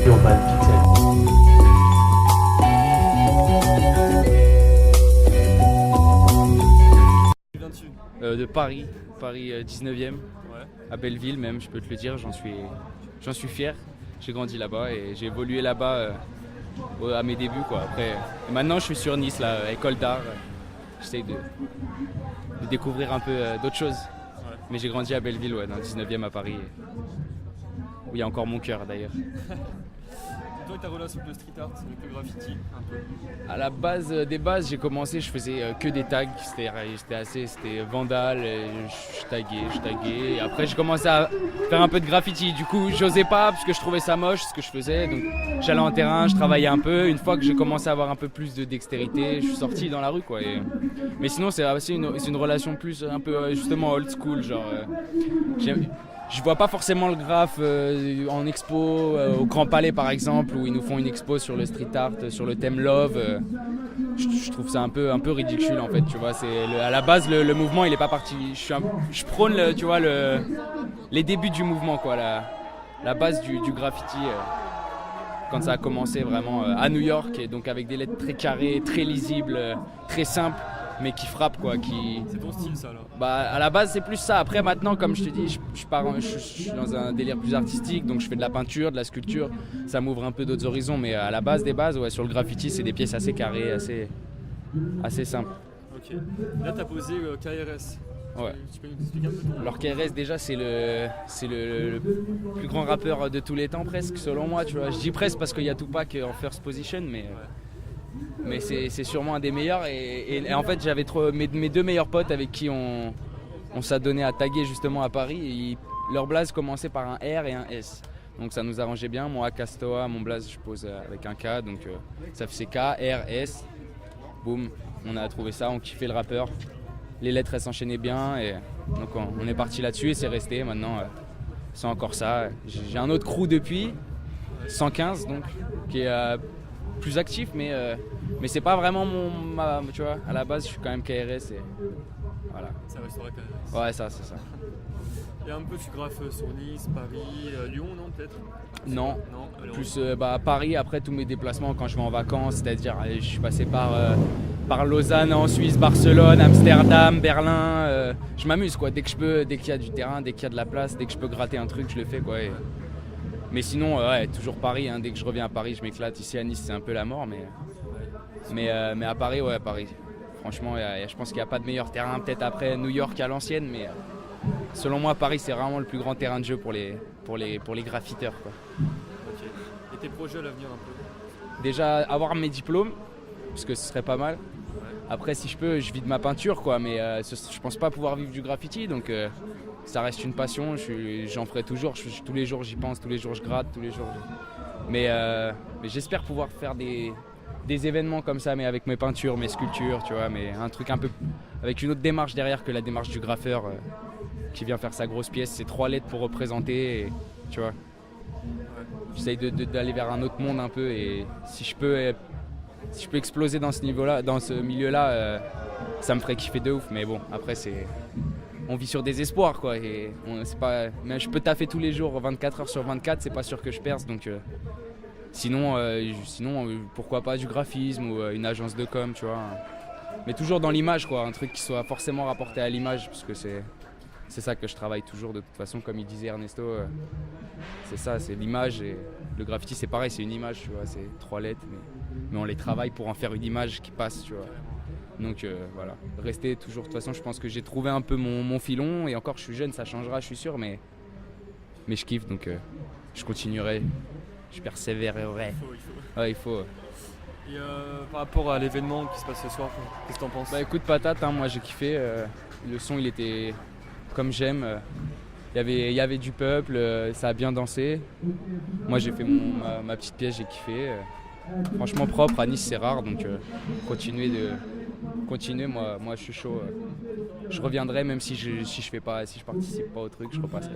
Urban Pixel. De Paris, 19e, Ouais. à Belleville même, je peux te le dire, j'en suis fier. J'ai grandi là-bas et j'ai évolué là-bas à mes débuts, quoi. Après, et maintenant je suis sur Nice, là, école d'art. J'essaye de découvrir un peu d'autres choses. Ouais. Mais j'ai grandi à Belleville, ouais, dans le 19e à Paris, où il y a encore mon cœur d'ailleurs. Toi et ta relation avec le street art, avec le graffiti, un peu. À la base des bases, j'ai commencé, je faisais que des tags, c'était vandal, je taguais. Et après, j'ai commencé à faire un peu de graffiti. Du coup, j'osais pas parce que je trouvais ça moche ce que je faisais. Donc, j'allais en terrain, je travaillais un peu. Une fois que j'ai commencé à avoir un peu plus de dextérité, je suis sorti dans la rue, quoi. Mais sinon, c'est aussi une relation plus un peu justement old school, genre. Je vois pas forcément le graphe en expo au Grand Palais par exemple, où ils nous font une expo sur le street art, sur le thème love. Je trouve ça un peu ridicule en fait, tu vois. À la base le mouvement il est pas parti. Je prône tu vois les débuts du mouvement, quoi, la base du graffiti. Quand ça a commencé vraiment à New York, et donc avec des lettres très carrées, très lisibles, très simples, mais qui frappent, quoi. C'est ton style, ça, là. Bah, à la base, c'est plus ça. Après, maintenant, comme je te dis, je suis dans un délire plus artistique, donc je fais de la peinture, de la sculpture. Ça m'ouvre un peu d'autres horizons, mais à la base des bases, ouais, sur le graffiti, c'est des pièces assez carrées, assez simples. Ok. Là, t'as posé KRS. Ouais. Tu peux nous expliquer un peu ton... Alors KRS, déjà, c'est le plus grand rappeur de tous les temps, presque, selon moi, tu vois. Je dis presque parce qu'il y a Tupac en first position, mais c'est sûrement un des meilleurs. Et en fait, j'avais mes deux meilleurs potes avec qui on s'est donné à taguer justement à Paris. Leur blaze commençait par un R et un S. Donc ça nous arrangeait bien. Moi, Castoa, mon blaze, je pose avec un K. Donc ça faisait K, R, S. Boum, on a trouvé ça, on kiffait le rappeur. Les lettres, elles s'enchaînaient bien. Et donc on est parti là-dessus et c'est resté. Maintenant, c'est encore ça. J'ai un autre crew depuis, 115 donc, qui est plus actif, mais c'est pas vraiment tu vois, à la base je suis quand même KRS et voilà. Ça restera KRS. Ouais, ça c'est ça. Et un peu tu graffes sur Nice, Paris, Lyon, non, peut-être? Non, alors... plus Paris, après tous mes déplacements quand je vais en vacances, c'est-à-dire je suis passé par Lausanne en Suisse, Barcelone, Amsterdam, Berlin, je m'amuse, quoi, dès que je peux, dès qu'il y a du terrain, dès qu'il y a de la place, dès que je peux gratter un truc, je le fais, quoi. Mais sinon, ouais, toujours Paris, hein. Dès que je reviens à Paris, je m'éclate. Ici à Nice, c'est un peu la mort, mais à Paris, ouais, Paris. Franchement, je pense qu'il n'y a pas de meilleur terrain. Peut-être après New York à l'ancienne, mais selon moi, Paris, c'est vraiment le plus grand terrain de jeu pour les graffiteurs, quoi. Ok. Et tes projets à l'avenir un peu? Déjà, avoir mes diplômes, parce que ce serait pas mal. Ouais. Après, si je peux, je vis de ma peinture, quoi, mais je pense pas pouvoir vivre du graffiti, donc ça reste une passion. J'en ferai toujours. Tous les jours, j'y pense. Tous les jours, je gratte. Tous les jours. Mais j'espère pouvoir faire des événements comme ça, mais avec mes peintures, mes sculptures, tu vois, mais un truc un peu avec une autre démarche derrière que la démarche du graffeur qui vient faire sa grosse pièce. C'est 3 lettres pour représenter, et, tu vois. J'essaye d'aller vers un autre monde un peu, et si je peux exploser dans ce niveau-là, dans ce milieu-là, ça me ferait kiffer de ouf. Mais bon, après on vit sur des espoirs, quoi, et mais je peux taffer tous les jours 24 heures sur 24, c'est pas sûr que je perce, donc sinon pourquoi pas du graphisme ou une agence de com, tu vois, mais toujours dans l'image, quoi, un truc qui soit forcément rapporté à l'image, parce que c'est ça que je travaille toujours de toute façon, comme il disait Ernesto, c'est ça, c'est l'image. Et le graffiti, c'est pareil, c'est une image, tu vois, c'est 3 lettres, mais on les travaille pour en faire une image qui passe, tu vois. Donc voilà, rester toujours, de toute façon, je pense que j'ai trouvé un peu mon filon, et encore je suis jeune, ça changera, je suis sûr, mais je kiffe, donc je continuerai, je persévérerai. Il faut. Ouais, il faut. Et par rapport à l'événement qui se passe ce soir, qu'est-ce que t'en penses? Bah écoute, patate, hein, moi j'ai kiffé, le son il était comme j'aime, il y avait du peuple, ça a bien dansé. Moi j'ai fait ma petite pièce, j'ai kiffé. Franchement propre, à Nice c'est rare, donc continuez, moi je suis chaud. Je reviendrai même si je participe pas au truc, je repasserai.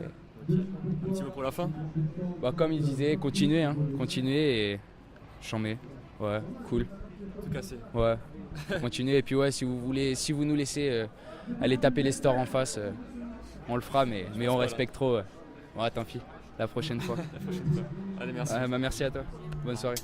Un petit mot pour la fin? Bah comme il disait, continuez et chambé. Ouais, cool. Tout casser. Ouais, continuez, et puis ouais, si vous nous laissez aller taper les stores en face, on le fera, mais on respecte trop. Ouais, tant pis, la prochaine fois. La prochaine fois. Allez, merci. Merci à toi. Bonne soirée.